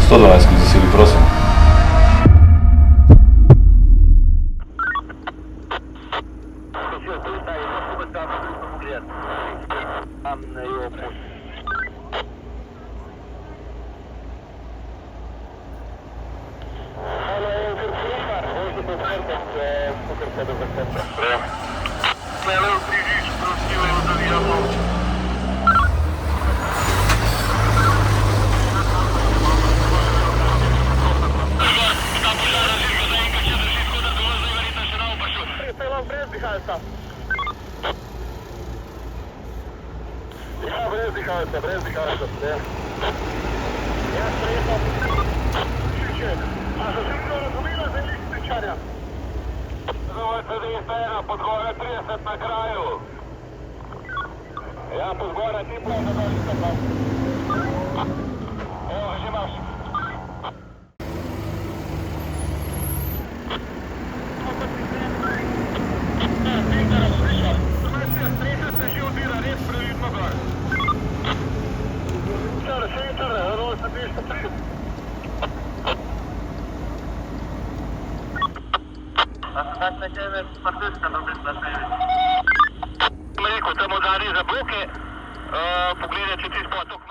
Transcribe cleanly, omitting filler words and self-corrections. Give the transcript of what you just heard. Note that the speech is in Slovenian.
112 skozi zasili, prosim. Brez dihajca, jaz prijetam Šiček, a za zimno razumila za električarja? Zovojte 201, Podgora 30 na kraju. Ja, Podgora ti pa da dolje tam. Evo, že imaš. Streha se že odira, res previdno gor. Tam v zadnji za bloke, pogledaj, če ti spotok